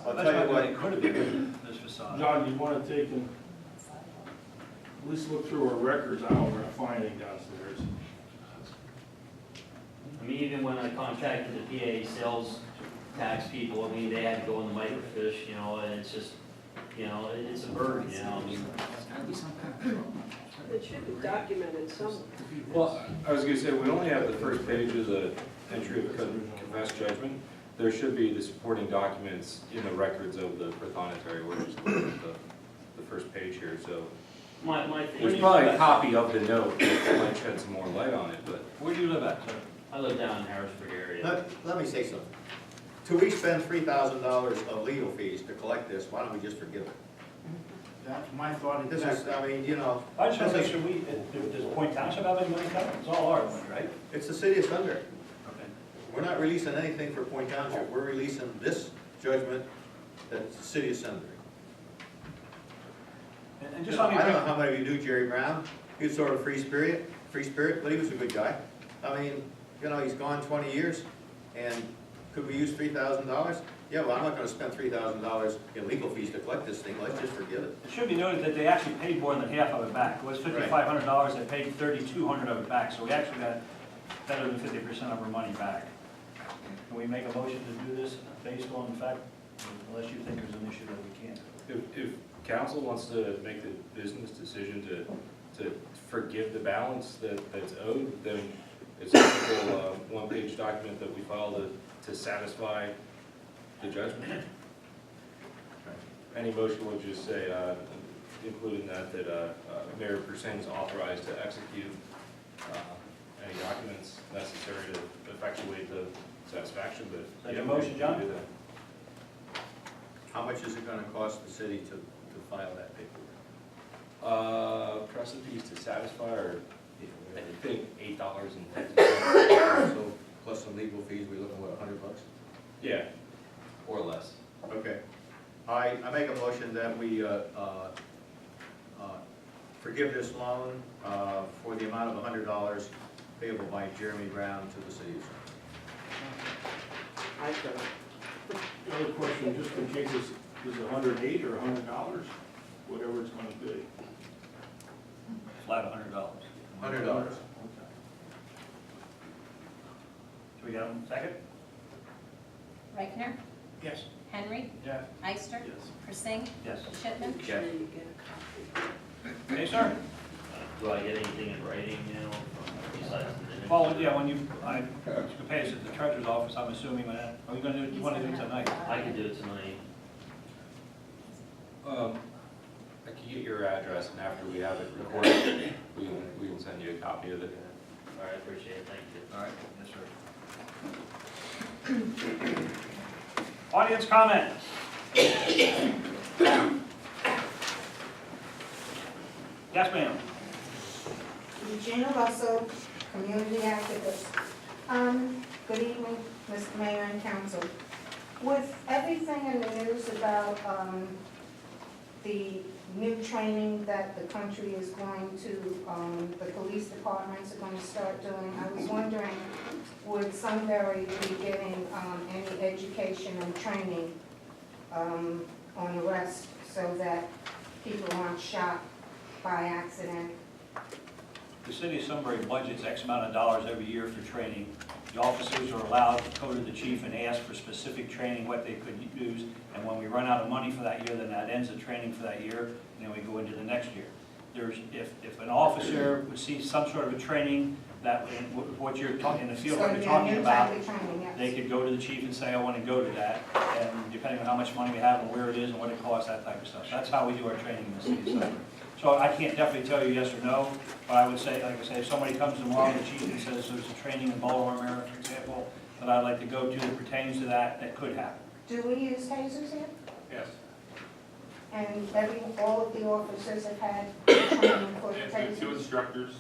I'll tell you what, It could have been this facade. John, you want to take and at least look through our records, I don't find anything downstairs. I mean, even when I contacted the PA sales tax people, I mean, they had to go in the microfiche, you know, and it's just, you know, it's a burden, you know, I mean. It should be documented somewhere. Well, I was gonna say, we only have the first page as a entry of confessed judgment. There should be the supporting documents in the records of the prothonotary. We're just looking at the first page here, so. My thing There's is- probably a copy of the note that might shed some more light on it, but. Where do you live at, sir? I live down in Harrisburg area. let me say something. Till we spend $3,000 of legal fees to collect this, why don't we just forgive it? That's my thought. This is, I mean, you know, I just want to make sure does Point Township have any money coming? It's all our money, right? it's the city of Sunbury. Okay. We're not releasing anything for Point Township, we're releasing this judgment that's the city of Sunbury. And just I on don't know your, how many of you knew Jerry Brown, he was sort of free spirit, but he was a good guy. I mean, you know, he's gone 20 years, and could we use $3,000? Yeah, well, I'm not gonna spend $3,000 in legal fees to collect this thing, let's just forget it. it should be noted that they actually paid more than half of it back. It was $5,500, they paid $3,200 of it back, so we actually got better than 50% of our money back. Can we make a motion to do this based on the fact, unless you think there's an issue that we can't? If council wants to make the business decision to forgive the balance that's owed, then it's a simple one-page document that we file to satisfy the judgment. Any motion would just say, including that Mayor Persing is authorized to execute any documents necessary to effectuate the satisfaction, but. Is that your motion, John? we can do that. How much is it gonna cost the city to file that paperwork? Trust fees to satisfy are, I think, $8.50. So, plus some legal fees, we looking, what, $100? Yeah, or less. Okay. I make a motion that we forgive this loan for the amount of $100 payable by Jeremy Brown to the city of Sunbury. I don't. Another question, just in case, is it $108 or $100, whatever it's gonna be? Flat $100. $100. Do we got a second? Reichner, Yes. Henry, Yes. Eister, Yes. Persing, Yes. Shipman. Make sure you get a copy. Okay, sir? Do I get anything in writing, you know, besides the? Well, yeah, when you pay us at the treasurer's office, I'm assuming that, are you gonna do it, you wanna do it tonight? I can do it tonight. I can get your address, and after we have it recorded, we can send you a copy of it. All right, appreciate it, thank you. All right, yes, sir. Audience comment. Yes, ma'am. Regina Russell, community activist. Good evening, Mr. Mayor and Council. With everything in the news about the new training that the country is going to, the police departments are going to start doing, I was wondering, would Sunbury be getting any education and training on arrest so that people aren't shot by accident? The city of Sunbury budgets X amount of dollars every year for training. The officers are allowed to go to the chief and ask for specific training, what they could use, and when we run out of money for that year, then that ends the training for that year, and then we go into the next year. If an officer would see some sort of a training that, what you're talking, in the field, what you're talking about, they could go to the chief and say, I want to go to that, and depending on how much money we have and where it is and what it costs, that type of stuff. That's how we do our training in the city of Sunbury. So I can't definitely tell you yes or no, but I would say, like I say, if somebody comes tomorrow, the chief, and says there's a training in Baltimore, Maryland, for example, that I'd like to go to that pertains to that, that could happen. Do we use tasers here? Yes. And all of the officers have had training for We have two tasers? instructors.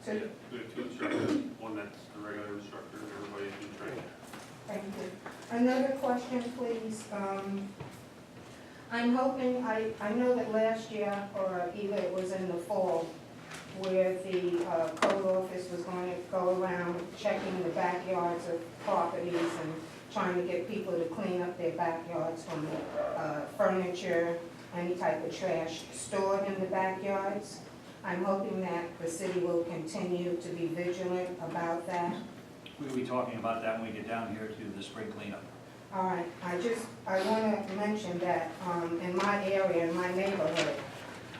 Two? We have two instructors, one that's the regular instructor, and everybody's been trained. Thank you. Another question, please. I'm hoping, I know that last year, or either it was in the fall, where the code office was going to go around checking the backyards of properties and trying to get people to clean up their backyards from furniture, any type of trash stored in the backyards. I'm hoping that the city will continue to be vigilant about that. We'll be talking about that when we get down here to the spring cleanup. All right, I want to mention that in my area, in my neighborhood,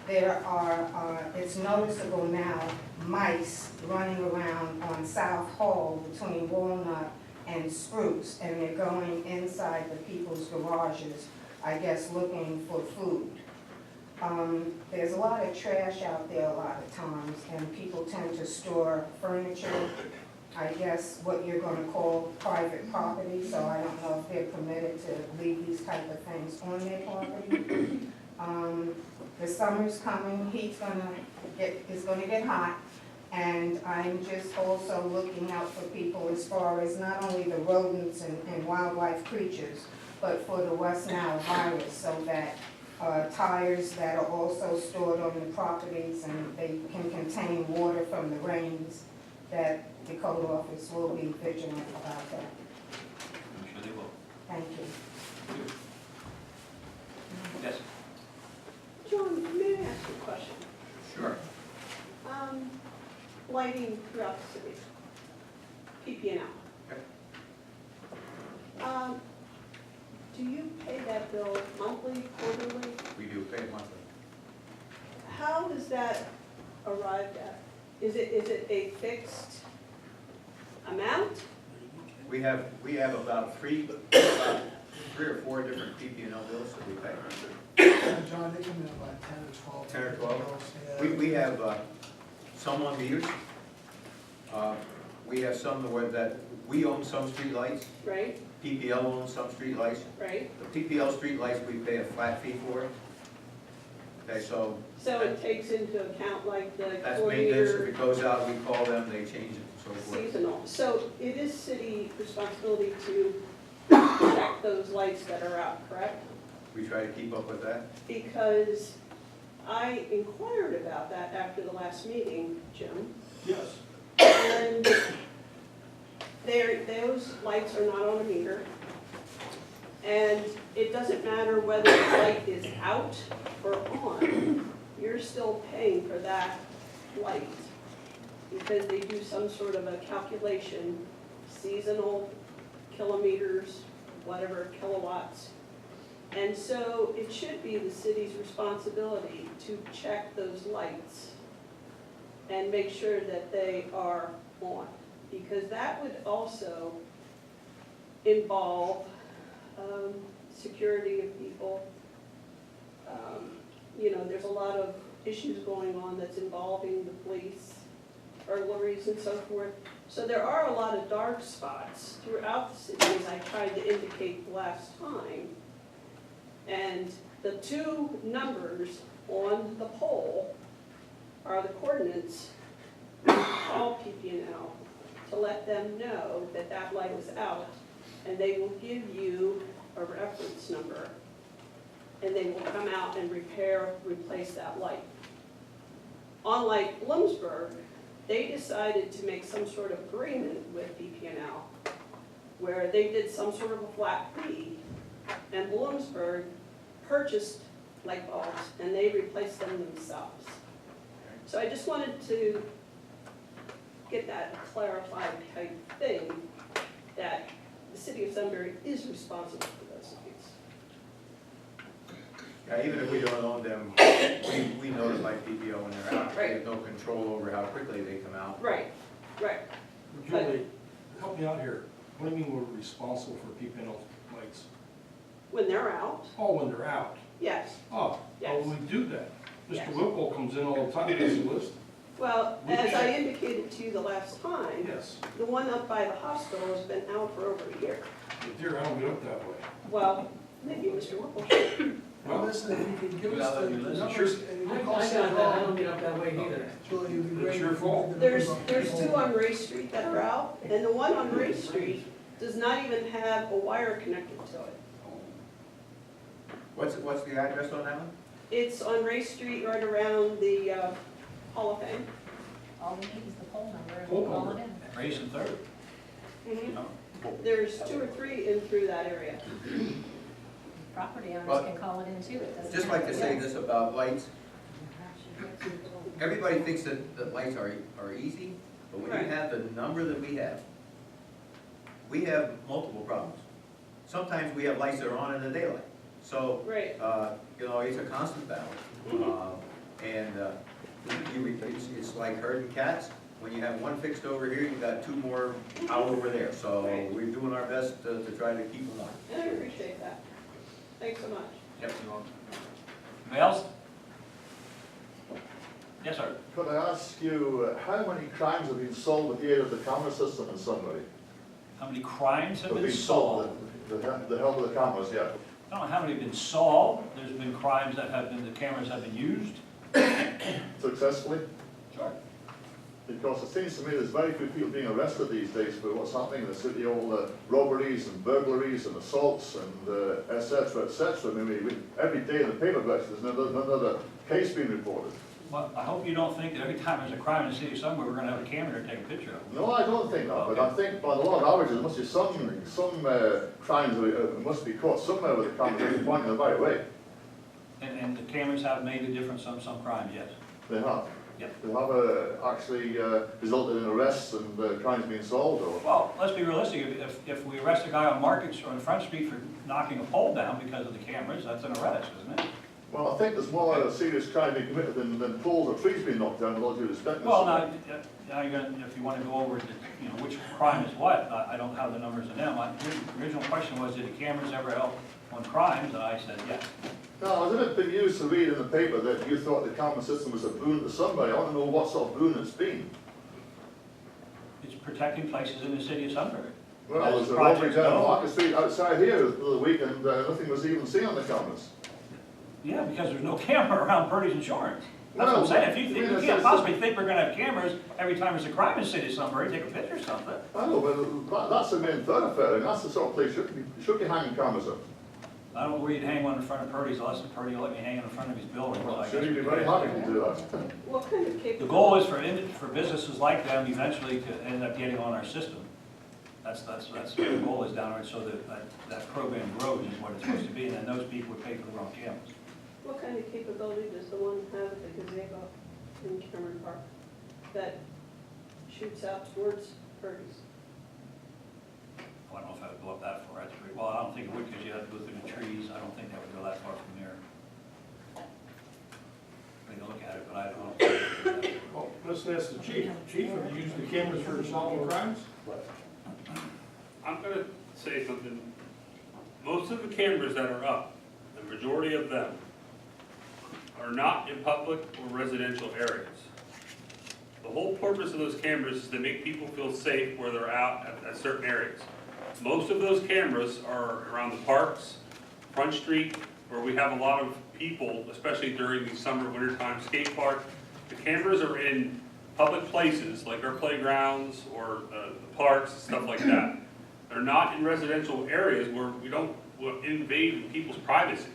there are, it's noticeable now, mice running around on South Hall between Walnut and Spruce, and they're going inside the people's garages, I guess looking for food. There's a lot of trash out there a lot of times, and people tend to store furniture, I guess what you're gonna call private property, so I don't know if they're permitted to leave these type of things on their property. The summer's coming, it's gonna get hot, and I'm just also looking out for people as far as not only the rodents and wildlife creatures, but for the West Nile virus, so that tires that are also stored on the properties and they can contain water from the rains, that the code office will be vigilant about that. I'm sure they will. Thank you. Yes? John, may I ask you a question? Sure. Lighting throughout the city, PP&L. Okay. Do you pay that bill monthly, quarterly? We do pay monthly. How is that arrived at? Is it a fixed amount? We have about three or four different PP&L bills that we pay. John, they come in about 10 or 12. 10 or 12. Yeah. We have some on meters. We have some where that, we own some streetlights, Right, PPL owns some streetlights. right. The PPL streetlights, we pay a flat fee for. Okay, so So it takes into account like the that's maintenance, if 4-year it goes out, we call them, they change it and so forth. seasonal. So it is city responsibility to check those lights that are out, correct? We try to keep up with that. Because I inquired about that after the last meeting, Jim. Yes. And those lights are not on a meter. And it doesn't matter whether the light is out or on, you're still paying for that light. Because they do some sort of a calculation, seasonal, kilometers, whatever, kilowatts. And so it should be the city's responsibility to check those lights and make sure that they are on. Because that would also involve security of people. You know, there's a lot of issues going on that's involving the police, burglaries and so forth. So there are a lot of dark spots throughout the city, as I tried to indicate the last time. And the two numbers on the pole are the coordinates. Call PP&L to let them know that that light is out, and they will give you a reference number, and they will come out and replace that light. Unlike Bloomsburg, they decided to make some sort of agreement with PP&L, where they did some sort of a flat fee, and Bloomsburg purchased light bulbs, and they replaced them themselves. So I just wanted to get that clarified type thing, that the city of Sunbury is responsible for those lights. Yeah, even if we don't own them, we notify PPO when they're out. We have no control over how quickly they come out. Right, right. Julie, help me out here. What do you mean we're responsible for PP&L lights? When they're out, Oh, when they're out. yes. Oh, how Yes. will we do that? Yes. Mr. Whipple comes in all the time, does a list. Well, as I indicated to you the last time, Yes. the one up by the hospital has been out for over a year. Dear, I don't get up that way. Well, maybe Mr. Whipple. Well, Well, listen, if you could give us the numbers, Sure. and you I can got also that, I don't get up that way either. Julie, it'd be It's great. your if you fault. could There's give us there's two on Ray Street that are out, and the one on Ray Street does not even have a wire connected to it. What's the address on that one? It's on Ray Street, right around the Hall of Fame. All we need is the poll number and Poll we'll call number. it in. Raise and third, you know? There's 2 or 3 in through that area. Property owners Well, can call it in too, it doesn't. Just like have to to say be us. this about lights. Everybody thinks that lights are easy, but when Right. you have the number that we have multiple problems. Sometimes we have lights that are on in the daylight, so, Right. you know, it's a constant battle. It's like herding cats. When you have one fixed over here, you got 2 more out over there, so Right. we're doing our best to try to keep them on. And I appreciate that. Thanks so much. Yep. Anybody else? Yes, sir. Could I ask you, how many crimes have been solved with the aid of the camera system in Sunbury? How many crimes have been solved? The help of the cameras, yeah. I don't know how many have been solved. There's been crimes that have been, the cameras have been used. Successfully? Sure. Because it seems to me there's very few people being arrested these days for what's happening in the city, all the robberies and burglaries and assaults and et cetera, et cetera. I mean, every day in the paper, there's another case being reported. Well, I hope you don't think that every time there's a crime in the city somewhere, we're gonna have a camera to take a picture of it. No, I don't think that, but I think by the law of averages, there must be some crimes that must be caught somewhere with the camera pointing the right way. And the cameras have made a difference on some crimes, yes. They have. Yep. They have actually resulted in arrests and crimes being solved, or? Well, let's be realistic. If we arrest a guy on Market or on Front Street for knocking a pole down because of the cameras, that's an arrest, isn't it? Well, I think there's more serious crime being committed than poles or trees being knocked down, with all due respect. Well, now you're gonna, if you wanna go over, which crime is what, I don't have the numbers in them. The original question was, did the cameras ever help on crimes? And I said, yes. Now, has it been used to read in the paper that you thought the camera system was a boon to somebody? I want to know what sort of boon it's been. It's protecting places in the city of Sunbury. Well, As there's a robbery projects down go. Market Street outside here the other week, and nothing was even seen on the cameras. Yeah, because there's no camera around Purdy's Insurance. That's what I'm No, saying. If I you mean, think, you it's can't just- possibly think we're gonna have cameras every time there's a crime in the city of Sunbury, take a picture or something. I know, but that's the main thoroughfare, and that's the sort of place you should be hanging cameras up. I don't know where you'd hang one in front of Purdy's, unless Purdy will let me hang it in front of his building. Well, I I'm sure guess you'd be we very could. happy to do that. What kind of capability? The goal is for businesses like them eventually to end up getting on our system. That's what the goal is down there, so that program grows is what it's supposed to be, and then those people would pay for their own cameras. What kind of capability does the one have at the gazebo in Cameron Park that shoots out towards Purdy's? I don't know if I would go up that far, that's pretty, well, I don't think it would, because you have to go through the trees, I don't think that would go that far from there. Take a look at it, but I don't know. Well, let's ask the chief. Chief, have you used the cameras for solving crimes? I'm gonna say something. Most of the cameras that are up, the majority of them, are not in public or residential areas. The whole purpose of those cameras is to make people feel safe where they're out at certain areas. Most of those cameras are around the parks, Front Street, where we have a lot of people, especially during the summer, wintertime skate park. The cameras are in public places, like our playgrounds or the parks, stuff like that. They're not in residential areas where we don't invade people's privacy.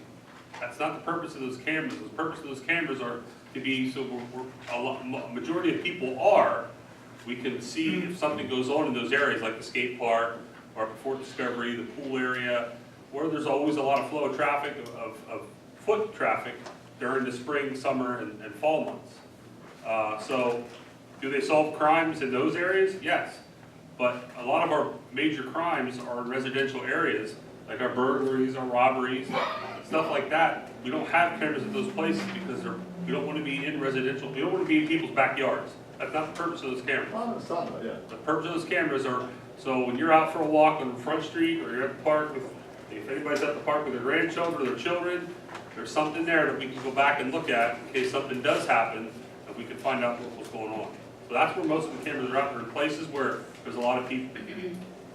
That's not the purpose of those cameras. The purpose of those cameras are to be, so majority of people are, we can see if something goes on in those areas, like the skate park, or before Discovery, the pool area, where there's always a lot of flow of traffic, of foot traffic during the spring, summer, and fall months. So, do they solve crimes in those areas? Yes. But a lot of our major crimes are in residential areas, like our burglaries, our robberies, stuff like that. We don't have cameras at those places because we don't want to be in residential, we don't want to be in people's backyards. That's not the purpose of those cameras. I understand that, yeah. The purpose of those cameras are, so when you're out for a walk on Front Street, or you're at the park with, if anybody's at the park with their grandchildren or their children, there's something there that we can go back and look at in case something does happen, and we can find out what's going on. So that's where most of the cameras are out there, in places where there's a lot of people.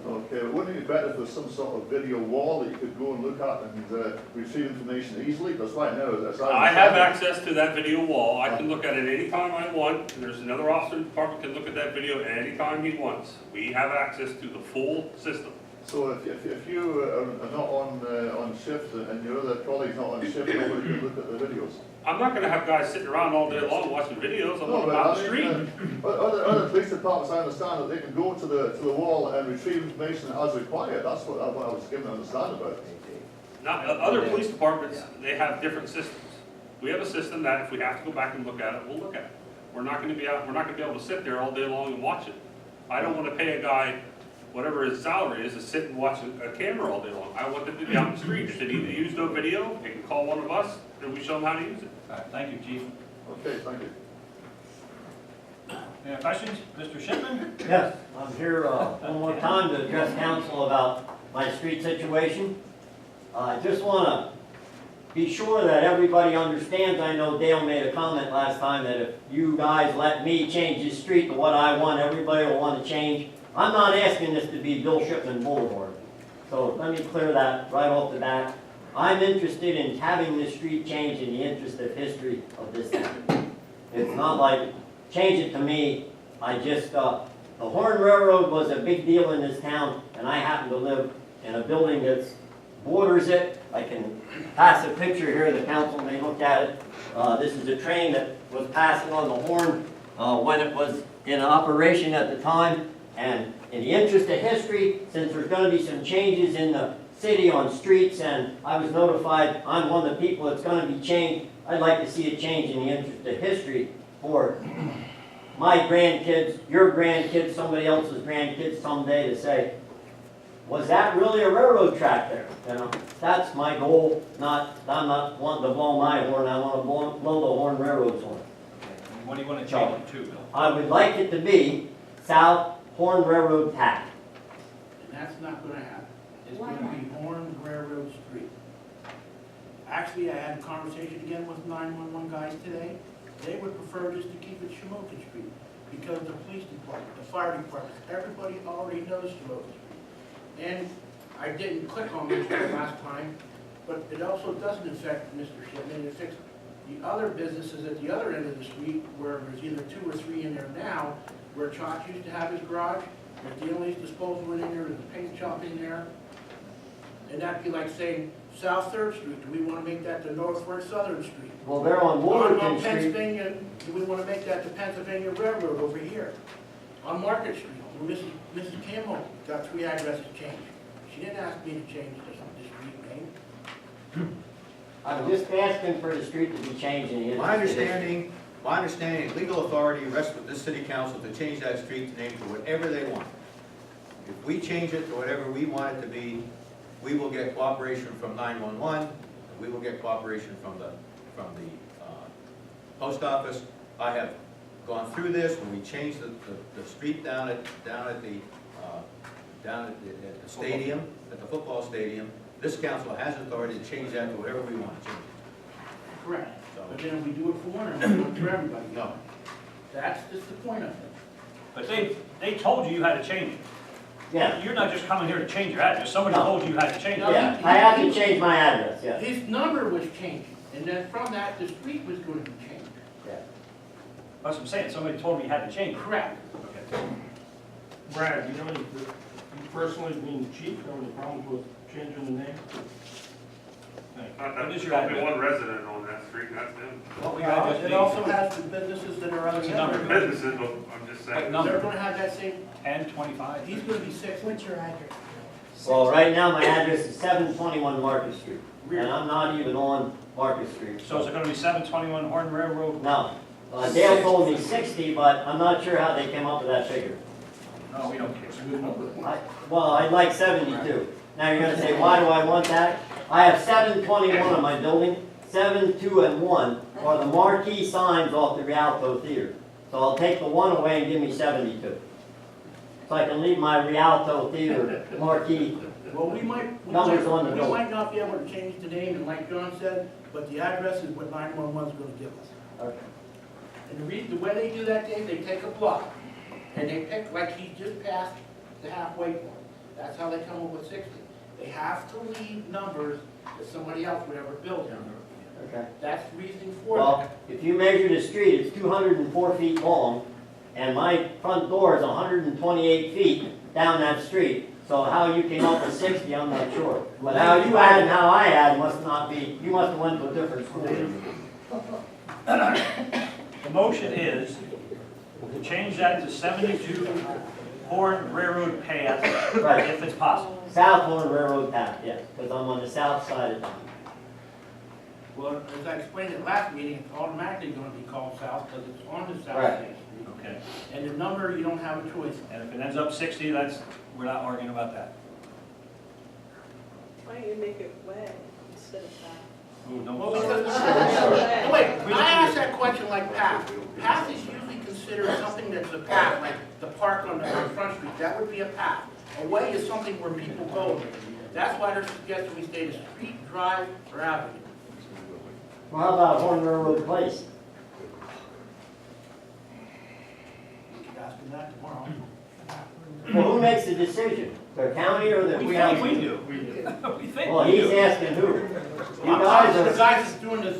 Okay, well, wouldn't it be better if there's some sort of video wall that you could go and look at and retrieve information easily? Because right now, as I have access to that video wall. I can look at it anytime I want, and there's another officer in the department can look at that video anytime he wants. We have access to the full system. So if you are not on shift and your other colleagues not on shift, nobody can look at the videos. I'm not gonna have guys sitting around all day long watching videos, I'm No, going but out I the mean, street. other police departments, I understand that they can go to the wall and retrieve information as required. That's what I was given to understand about it. Now, other police departments, they have different systems. We have a system that if we have to go back and look at it, we'll look at it. We're not gonna be able to sit there all day long and watch it. I don't wanna pay a guy, whatever his salary is, to sit and watch a camera all day long. I want them to be out in the street. If they need to use no video, they can call one of us, and we show them how to use it. All right, thank you, chief. Okay, thank you. Any questions? Mr. Shipman? Yes, I'm here one more time to address council about my street situation. I just want to be sure that everybody understands. I know Dale made a comment last time that if you guys let me change this street to what I want, everybody will want to change. I'm not asking this to be Bill Shipman Boulevard. So let me clear that right off the bat. I'm interested in having this street changed in the interest of history of this town. It's not like, change it to me. I just, the Horn Railroad was a big deal in this town, and I happen to live in a building that borders it. I can pass a picture here, the council may look at it. This is a train that was passing on the Horn when it was in operation at the time. And in the interest of history, since there's going to be some changes in the city on streets, and I was notified I'm one of the people that's going to be changed, I'd like to see a change in the interest of history for my grandkids, your grandkids, somebody else's grandkids someday to say, was that really a railroad track there? You know, that's my goal. I'm not wanting to blow my horn. I want to blow the Horn Railroad's horn. What do you want to change it to, Bill? I would like it to be South Horn Railroad Tack. And that's not gonna happen. It's Why gonna be Horn Railroad Street. Actually, I had a conversation again with 911 guys today. They would prefer just to keep it Shamokin Street because the police department, the fire department, everybody already knows Shamokin Street. And I didn't click on this last time, but it also doesn't affect Mr. Shipman. It affects the other businesses at the other end of the street where there's either 2 or 3 in there now, where Chalk used to have his garage, there's the Emily's disposal in there, there's a paint shop in there. And that'd be like saying South Third Street, do we want to make that the Northward Southern Street? Well, they're on On Wolverton Street. Pennsylvania, do we want to make that the Pennsylvania Railroad over here? On Market Street, where Mrs. Campbell got 3 addresses changed. She didn't ask me to change this street name. I'm just asking for the street to be changed in the interest My of history. understanding, legal authority rests with this city council to change that street name to whatever they want. If we change it to whatever we want it to be, we will get cooperation from 911, and we will get cooperation from the post office. I have gone through this when we changed the street down at the stadium, at the football stadium. This council has authority to change that to whatever we want to change it. Correct. So, But then if we do it for one, and we do it for everybody. no. That's just the point of it. But they told you had to change it. Yeah, You're not just coming here to change your address, somebody No. told you had to change it. yeah, I had to change my address, yeah. His number was changing, and then from that, the street was going to be changed. Yeah. That's what I'm saying, somebody told me you had to change it. Correct. Okay. Brad, you personally being the chief, have any problems with changing the name? What is There's your only address? one resident on that street, and that's him. What we Well, got it is also has the businesses that are on What's the the number? other. Businesses, but I'm just What saying. number? They're gonna have that same, 1025. he's gonna be 6. What's your address? Well, right now, my address is 721 Market Street, and I'm not even on Market Street. So is it gonna be 721 Horn Railroad? No, Dale told me 60, but I'm not sure how they came up with that figure. No, we don't care. Well, I'd like 72. Now, you're gonna say, why do I want that? I have 721 on my building, 7, 2, and 1 are the marquee signs off the Rialto Theater. So I'll take the 1 away and give me 72. So I can leave my Rialto Theater marquee. Well, we might Numbers on the bill. not be able to change the name, and like John said, but the address is what 911 is gonna give us. Okay. And the way they do that, Dave, they take a block, and they pick, like he just passed the halfway point. That's how they come up with 60. They have to leave numbers that somebody else would ever build down there. Okay. That's the reasoning for Well, that. if you measure the street, it's 204 feet long, and my front door is 128 feet down that street. So how you came up with 60, I'm not sure. But how you had and how I had must not be, you must have went to a different school. The motion is to change that to 72 Horn Railroad Path, Right. if it's possible. South Horn Railroad Path, yes, because I'm on the south side of town. Well, as I explained at last meeting, it's automatically gonna be called south because it's on the south Right. side street. Okay. And the number, you don't have a choice. And if it ends up 60, we're not arguing about that. Why don't you make it way instead of that? Ooh, don't- Well, because, Way. wait, I asked that question like path. Path is usually considered something that's a path, like the park on Front Street, that would be a path. A way is something where people go. That's why they're suggesting we stay to street, drive, or avenue. Well, how about Horn Railroad Place? You can ask them that tomorrow. Well, who makes the decision? The county or the? We think we do. We think Well, we he's do. asking who? You I'm guys talking to the are, guys that's doing the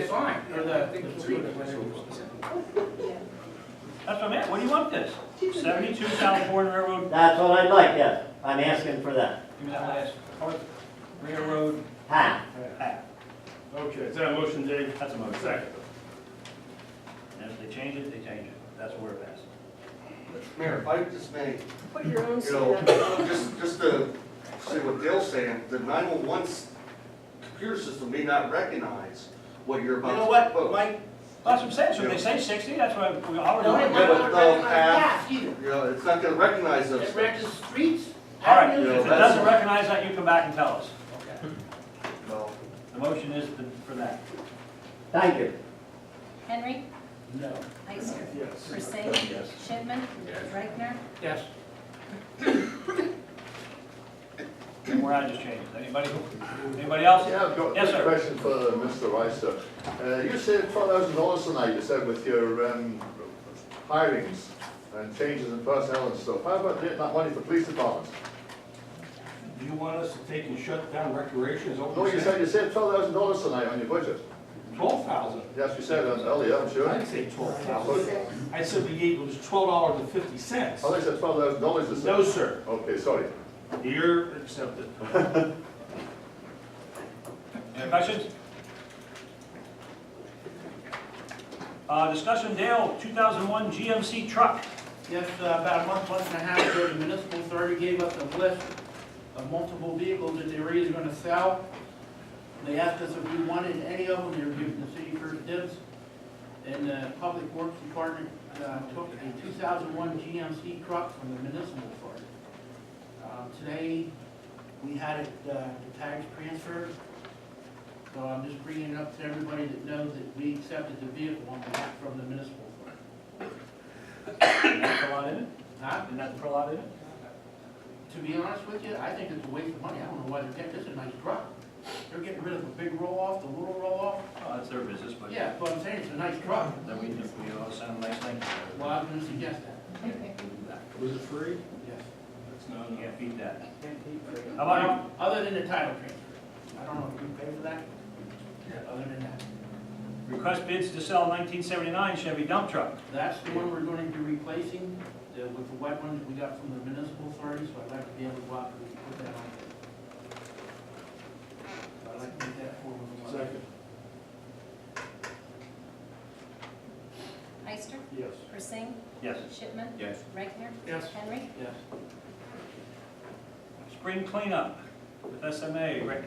sign, or the street. Yeah. That's what I meant. What do you want this? 72 South Horn Railroad, that's what I'd like, yes. I'm asking for that. give me that last part. Railroad Path. path. Okay, is that a motion, Dave? That's a motion. Second. And if they change it, they change it. That's where it passes. Mayor, if I just may, Put your own you seat know, up. just to say what Dale's saying, the 911 computer system may not recognize what you're You about to know what, propose. Mike? That's what I'm saying. So if they say 60, that's what we already No, it know. might but not no recognize path. paths either. You know, it's not gonna recognize those It things. recognizes streets, All right, avenues. if it doesn't recognize that, you come back and tell us. Okay. No. The motion is for that. Thank you. Henry, No. Ister, Yes. Persing, Yes. Shipman, Reichner, Yes. And where I just changed it. Anybody else? Yeah, I've got Yes, a sir. question for Mr. Reister. You said $12,000 tonight, you said, with your hirings and changes in personnel and stuff. How about getting that money for police departments? Do you want us to take and shut down recreation? Is that what No, you're you saying? said $12,000 tonight on your budget. 12,000. Yes, you said earlier, I'm sure. I I didn't say 12,000. I said we gave, it was $12.50. thought you said $12,000 this No, sir. Okay, sorry. You're accepted. Any questions? Discussion Dale, 2001 GMC truck. Yes, about a month and a half ago, the municipal authority gave us a list of multiple vehicles that they were either gonna sell. They asked us if we wanted any of them, they were giving the city first dibs. And the Public Works Department took a 2001 GMC truck from the municipal authority. Today, we had it, the tags transferred. So I'm just bringing it up to everybody that knows that we accepted the vehicle on behalf from the municipal authority. Didn't that put a lot in it? Huh? Didn't that put a lot in it? To be honest with you, I think it's a waste of money. I don't know why they're getting, this is a nice truck. They're getting rid of the big roll-off, the little roll-off. Oh, that's their business, but Yeah, but I'm saying it's a nice truck. then we ought to send a nice thing. Well, I was gonna suggest that. Was it free? Yes. That's not You enough. can't beat that. How about you? Other than the title transfer. I don't know if you pay for that. Other than that. Request bids to sell 1979 Chevy dump truck. That's the one we're going to be replacing with the wet ones we got from the municipal authority, so I'd like to be able to go out and put that on there. So I'd like to make that forward. Second. Ister, Yes. Persing, Yes. Shipman, Yes. Reichner, Yes. Henry, Yes. Spring cleanup with SMA, Rick.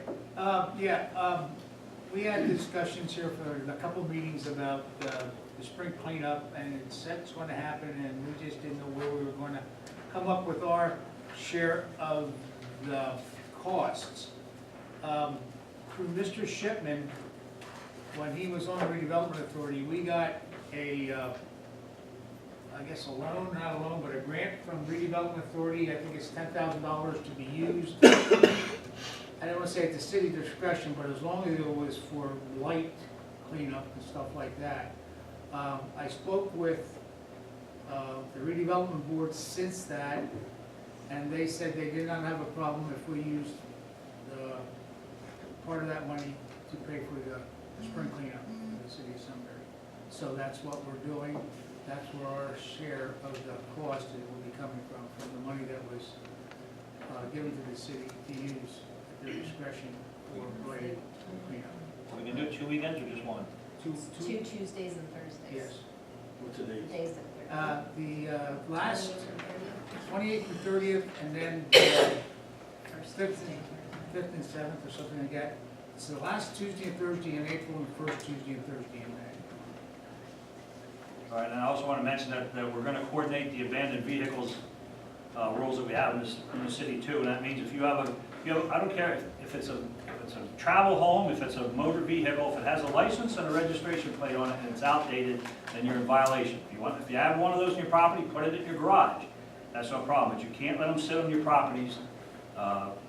We had discussions here for a couple meetings about the spring cleanup, and it said it's going to happen, and we just didn't know where we were going to come up with our share of the costs. Through Mr. Shipman, when he was on the redevelopment authority, we got a, I guess a loan, not a loan, but a grant from redevelopment authority. I think it's $10,000 to be used. I don't want to say at the city discretion, but as long as it was for light cleanup and stuff like that. I spoke with the redevelopment board since that, and they said they did not have a problem if we used the part of that money to pay for the spring cleanup in the city of Sunbury. So that's what we're doing. That's where our share of the cost will be coming from the money that was given to the city to use at their discretion for related cleanup. We can do it 2 weekends or just one? Two, Two Tuesdays and Thursdays. yes. What's the date? Days that they're. The last 28th 28th and 30th, and 30th, and then first 5th Tuesday. 5th and 7th or something like that. It's the last Tuesday and Thursday in April and the first Tuesday and Thursday in May. All right, and I also want to mention that we're going to coordinate the abandoned vehicles rules that we have in the city too, and that means if you have I don't care if it's a travel home, if it's a motor vehicle, if it has a license and a registration plate on it and it's outdated, then you're in violation. If you have one of those in your property, put it in your garage. That's no problem, but you can't let them sit on your properties.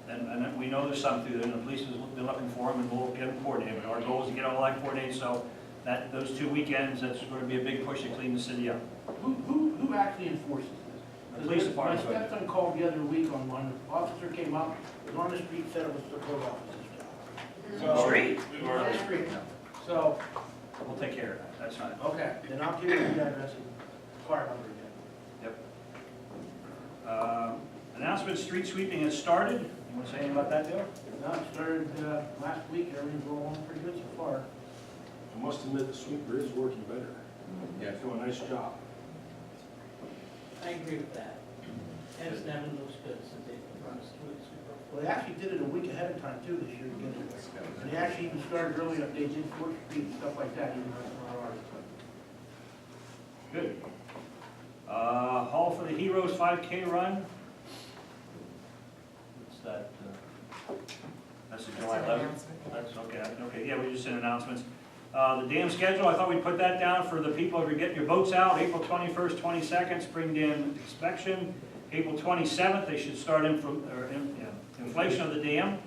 And we know there's some through there, and the police has been looking for them, and we'll get them coordinated. But our goal is to get all that coordinated, so that those 2 weekends, that's going to be a big push to clean the city up. Who actually enforces this? The police department. My stepson called the other week on one, officer came up, was on the street, said it was the code officer's job. So- Street? On the street. So, We'll take care of that, that's fine. okay, then I'll give you the address and car number again. Yep. Announcement, street sweeping has started. You want to say anything about that, Dale? No, it started last week, everything's rolling pretty good so far. I must admit, the sweeper is working better. Yeah. Doing a nice job. I agree with that. And it's never looks good since they run a street sweeper. Well, they actually did it a week ahead of time too this year to get it. And they actually even started early, they did 4th Street and stuff like that, even on ours. Good. Hall for the Heroes 5K run. What's that? That's the July 11th? That's okay, yeah, we just sent announcements. The dam schedule, I thought we'd put that down for the people who are getting your boats out. April 21st, 22nd, spring dam inspection. April 27th, they should start inflation of the dam.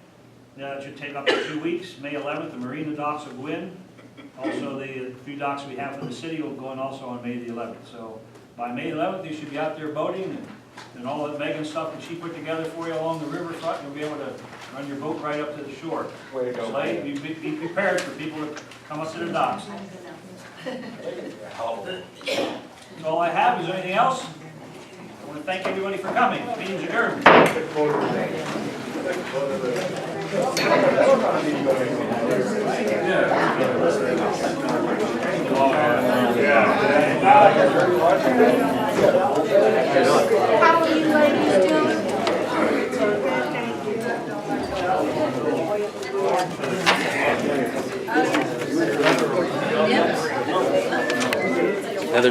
That should take up to 2 weeks. May 11th, the marina docks of Gwynn. Also, the few docks we have for the city will go in also on May the 11th. So by May 11th, you should be out there boating and all that Megan stuff that she put together for you along the riverfront. You'll be able to run your boat right up to the shore. Way to go. So be prepared for people to come up to the docks. That's all I have. Is there anything else? I want to thank everybody for coming. Meeting's adjourned. How are you ladies doing?